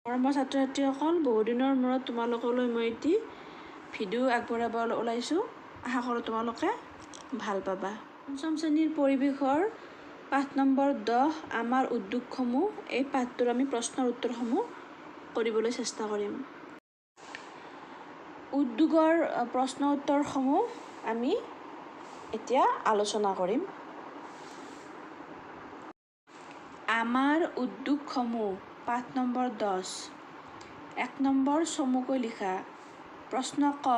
মৰমৰ ছাত্ৰ ছাত্ৰীসকল, বহুদিনৰ মূৰত তোমালোকলৈ মই এটি ভিডিঅ' আগবঢ়াব ওলাইছোঁ। আশা কৰোঁ তোমালোকে ভাল পাবা। পঞ্চম শ্ৰেণীৰ পৰিৱেশৰ পাঠ নম্বৰ 10 আমাৰ উদ্যোগসমূহ, এই পাঠটোৰ আমি প্ৰশ্নৰ উত্তৰসমূহ কৰিবলৈ চেষ্টা কৰিম। উদ্যোগৰ প্ৰশ্ন উত্তৰসমূহ আমি এতিয়া আলোচনা কৰিম। আমাৰ উদ্যোগসমূহ, পাঠ নম্বৰ 10। 1 নম্বৰ চমুকৈ লিখা। প্ৰশ্ন ক,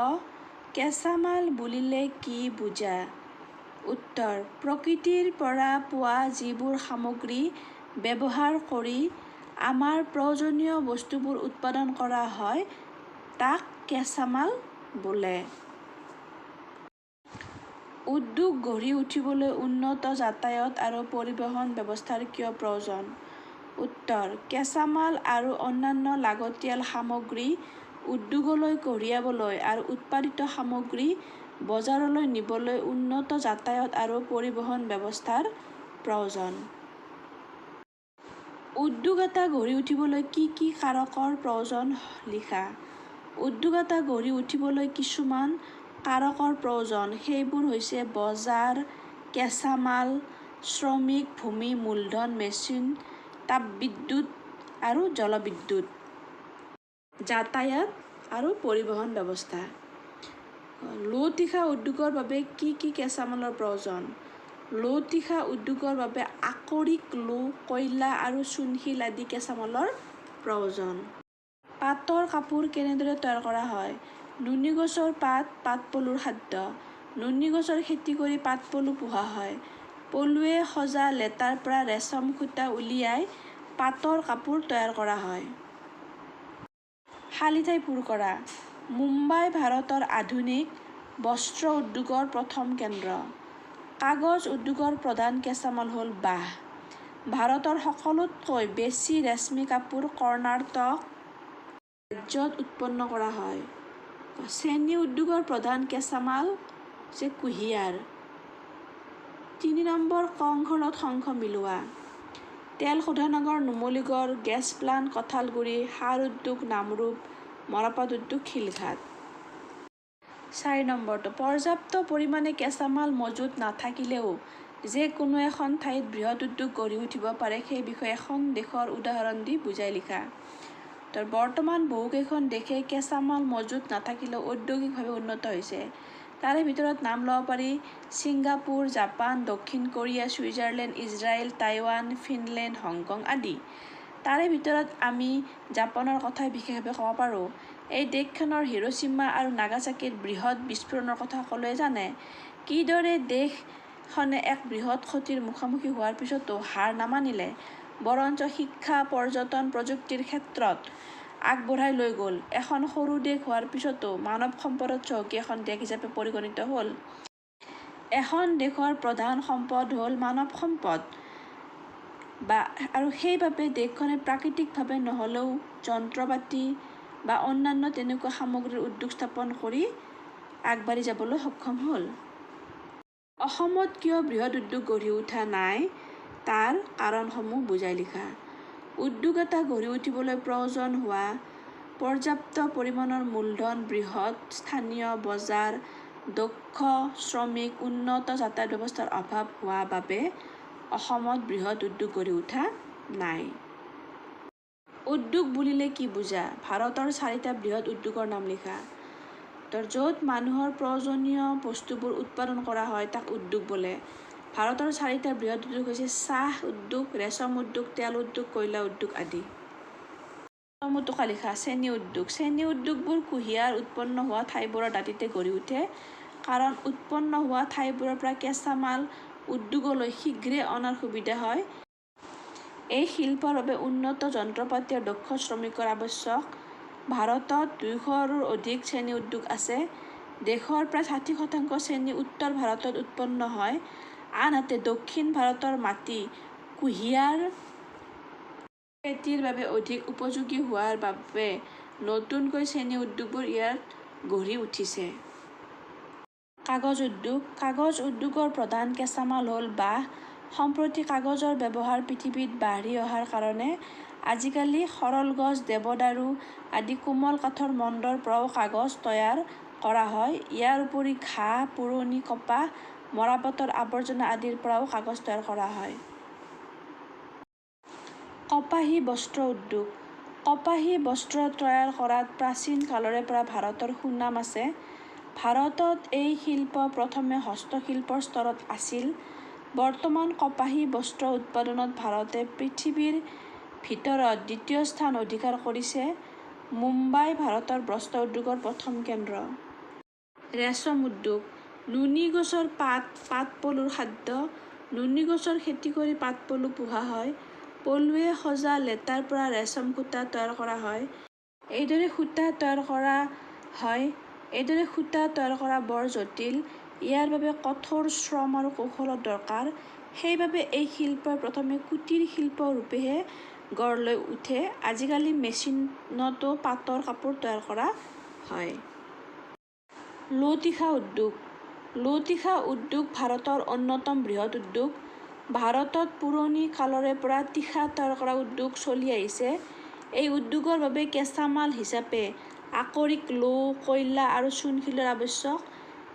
কেঁচামাল বুলিলে কি বুজা? উত্তৰ, প্ৰকৃতিৰ পৰা পোৱা যিবোৰ সামগ্ৰী ব্যৱহাৰ কৰি আমাৰ প্ৰয়োজনীয় বস্তুবোৰ উৎপাদন কৰা হয় তাক কেঁচামাল বোলে। উদ্যোগ গঢ়ি উঠিবলৈ উন্নত যাতায়াত আৰু পৰিবহণ ব্যৱস্থাৰ কিয় প্ৰয়োজন? উত্তৰ, কেঁচামাল আৰু অন্যান্য লাগতিয়াল সামগ্ৰী উদ্যোগলৈ কঢ়িয়াবলৈ আৰু উৎপাদিত সামগ্ৰী বজাৰলৈ নিবলৈ উন্নত যাতায়াত আৰু পৰিবহণ ব্যৱস্থাৰ প্ৰয়োজন। উদ্যোগ এটা গঢ়ি উঠিবলৈ কি কি কাৰকৰ প্ৰয়োজন লিখা। উদ্যোগ এটা গঢ়ি উঠিবলৈ কিছুমান কাৰকৰ প্ৰয়োজন, সেইবোৰ হৈছে বজাৰ, কেঁচামাল, শ্ৰমিক, ভূমি, মূলধন, মেচিন, তাপবিদ্যুৎ আৰু জলবিদ্যুৎ, যাতায়াত আৰু পৰিবহণ ব্যৱস্থা। লৌহ-তীখা উদ্যোগৰ বাবে কি কি কেঁচামালৰ প্ৰয়োজন? লৌহ-তীখা উদ্যোগৰ বাবে আকৰিক লৌহ, কয়লা আৰু চূণশিল আদি কেঁচামালৰ প্ৰয়োজন। পাটৰ কাপোৰ কেনেদৰে তৈয়াৰ কৰা হয়? নুনী গছৰ পাত পাটপলুৰ খাদ্য। নুনী গছৰ খেতি কৰি পাটপলু পোহা হয়। পলুৱে সজা লেটাৰ পৰা ৰেচম সূতা উলিয়াই পাটৰ কাপোৰ তৈয়াৰ কৰা হয়। খালী ঠাই পূৰ কৰা। মুম্বাই ভাৰতৰ আধুনিক বস্ত্ৰ উদ্যোগৰ প্ৰথম কেন্দ্ৰ। কাগজ উদ্যোগৰ প্ৰধান কেঁচামাল হ'ল বাঁহ। ভাৰতৰ সকলোতকৈ বেছি ৰেচমী কাপোৰ কৰ্ণাটক ৰাজ্যত উৎপন্ন কৰা হয়। চেনী উদ্যোগৰ প্ৰধান কেঁচামাল হৈছে কুঁহিয়াৰ। 3 নম্বৰ কংঘৰত শংখ মিলোৱা। তেল শোধনাগাৰ নুমলীগড়, গেছ প্লাণ্ট কঠালগুৰি, সাৰ উদ্যোগ নামৰূপ, মৰাপাট উদ্যোগ শিলঘাট। 4 নম্বৰটো, পৰ্যাপ্ত পৰিমাণে কেঁচামাল মজুত নাথাকিলেও যে কোনো এখন ঠাইত বৃহৎ উদ্যোগ গঢ়ি উঠিব পাৰে সেই বিষয়ে এখন দেশৰ উদাহৰণ দি বুজাই লিখা। বৰ্তমান বহুকেইখন দেশে কেঁচামাল মজুত নাথাকিলেও ঔদ্যোগিকভাৱে উন্নত হৈছে। তাৰে ভিতৰত নাম ল'ব পাৰি ছিংগাপুৰ, জাপান, দক্ষিণ Korea, Switzerland, Israel, Taiwan, Finland, Hong Kong আদি। তাৰে ভিতৰত আমি জাপানৰ কথাই বিশেষভাৱে ক'ব পাৰোঁ। এই দেশখনৰ হিৰোশ্বিমা আৰু নাগাচাকিত বৃহৎ বিস্ফোৰণৰ কথা সকলোৱে জানে। কিদৰে দেশখনে এক বৃহৎ ক্ষতিৰ মুখামুখি হোৱাৰ পিছতো হাৰ নামানিলে, বৰঞ্চ শিক্ষা, পৰ্যটন, প্ৰযুক্তিৰ ক্ষেত্ৰত আগবঢ়াই লৈ গ'ল। এখন সৰু দেশ হোৱাৰ পিছতো মানৱ সম্পদত চহকী এখন দেশ হিচাপে পৰিগণিত হ'ল। এখন দেশৰ প্ৰধান সম্পদ হ'ল মানৱ সম্পদ আৰু সেইবাবে দেশখনে প্ৰাকৃতিকভাৱে নহ'লেও যন্ত্ৰপাতি বা অন্যান্য তেনেকুৱা সামগ্ৰীৰ উদ্যোগ স্থাপন কৰি আগবাঢ়ি যাবলৈ সক্ষম হ'ল। অসমত কিয় বৃহৎ উদ্যোগ গঢ়ি উঠা নাই তাৰ কাৰণসমূহ বুজাই লিখা। উদ্যোগ এটা গঢ়ি উঠিবলৈ প্ৰয়োজন হোৱা পৰ্যাপ্ত পৰিমাণৰ মূলধন, বৃহৎ স্থানীয় বজাৰ, দক্ষ শ্ৰমিক, উন্নত যাতায়াত ব্যৱস্থাৰ অভাৱ হোৱা বাবে অসমত বৃহৎ উদ্যোগ গঢ়ি উঠা নাই। উদ্যোগ বুলিলে কি বুজা? ভাৰতৰ 4টা বৃহৎ উদ্যোগৰ নাম লিখা। য'ত মানুহৰ প্ৰয়োজনীয় বস্তুবোৰ উৎপাদন কৰা হয় তাক উদ্যোগ বোলে। ভাৰতৰ 4টা বৃহৎ উদ্যোগ হৈছে চাহ উদ্যোগ, ৰেচম উদ্যোগ, তেল উদ্যোগ, কয়লা উদ্যোগ আদি। চমুটোকা লিখা। চেনী উদ্যোগ। চেনী উদ্যোগবোৰ কুঁহিয়াৰ উৎপন্ন হোৱা ঠাইবোৰৰ দাঁতিতে গঢ়ি উঠে, কাৰণ উৎপন্ন হোৱা ঠাইবোৰৰ পৰা কেঁচামাল উদ্যোগলৈ শীঘ্ৰে অনাৰ সুবিধা হয়। এই শিল্পৰ বাবে উন্নত যন্ত্ৰপাতি আৰু দক্ষ শ্ৰমিকৰ আৱশ্যক। ভাৰতত 200ৰো অধিক চেনী উদ্যোগ আছে। দেশৰ প্ৰায় 60% চেনী উত্তৰ ভাৰতত উৎপন্ন হয়, আনহাতে দক্ষিণ ভাৰতৰ মাটি কুঁহিয়াৰ খেতিৰ বাবে অধিক উপযোগী হোৱাৰ বাবে নতুনকৈ চেনী উদ্যোগবোৰ ইয়াত গঢ়ি উঠিছে। কাগজ উদ্যোগ। কাগজ উদ্যোগৰ প্ৰধান কেঁচামাল হ'ল বাঁহ। সম্প্ৰতি কাগজৰ ব্যৱহাৰ পৃথিৱীত বাঢ়ি অহাৰ কাৰণে আজিকালি সৰল গছ, দেৱদাৰু আদি কোমল কাঠৰ মণ্ডৰ পৰাও কাগজ তৈয়াৰ কৰা হয়। ইয়াৰ উপৰি ঘাঁহ, পুৰণি কপাহ, মৰাপাটৰ আৱৰ্জনা আদিৰ পৰাও কাগজ তৈয়াৰ কৰা হয়। কপাহী বস্ত্ৰ উদ্যোগ। কপাহী বস্ত্ৰ তৈয়াৰ কৰাত প্ৰাচীন কালৰে পৰা ভাৰতৰ সুনাম আছে। ভাৰতত এই শিল্প প্ৰথমে হস্তশিল্পৰ স্তৰত আছিল। বৰ্তমান কপাহী বস্ত্ৰ উৎপাদনত ভাৰতে পৃথিৱীৰ ভিতৰত দ্বিতীয় স্থান অধিকাৰ কৰিছে। মুম্বাই ভাৰতৰ বস্ত্ৰ উদ্যোগৰ প্ৰথম কেন্দ্ৰ। ৰেচম উদ্যোগ। নুনী গছৰ পাত, পাট-পলুৰ খাদ্য। নুনী গছৰ খেতি কৰি পাট-পলু পোহা হয়। পলুৱে সজা লেটাৰ পৰা ৰেচম সূতা তৈয়াৰ কৰা হয়। এইদৰে সূতা তৈয়াৰ কৰা বৰ জটিল। ইয়াৰ বাবে কঠোৰ শ্ৰম আৰু কৌশলৰ দৰকাৰ। সেইবাবে এই শিল্পই প্ৰথমে কুটীৰ শিল্প ৰূপেহে গঢ় লৈ উঠে। আজিকালি মেচিনতো পাটৰ কাপোৰ তৈয়াৰ কৰা হয়। লো-তীখা উদ্যোগ। লো-তীখা উদ্যোগ ভাৰতৰ অন্যতম বৃহৎ উদ্যোগ। ভাৰতত পুৰণি কালৰে পৰা তীখা তৈয়াৰ কৰা উদ্যোগ চলি আহিছে। এই উদ্যোগৰ বাবে কেঁচা মাল হিচাপে আকৰিক, লৌহ, কয়লা আৰু চূণশিলৰ আৱশ্যক।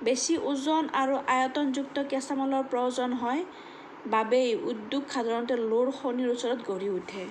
বেছি ওজন আৰু আয়তনযুক্ত কেঁচা মালৰ প্ৰয়োজন হয় বাবেই উদ্যোগ সাধাৰণতে লৌহৰ খনিৰ ওচৰত গঢ়ি উঠে।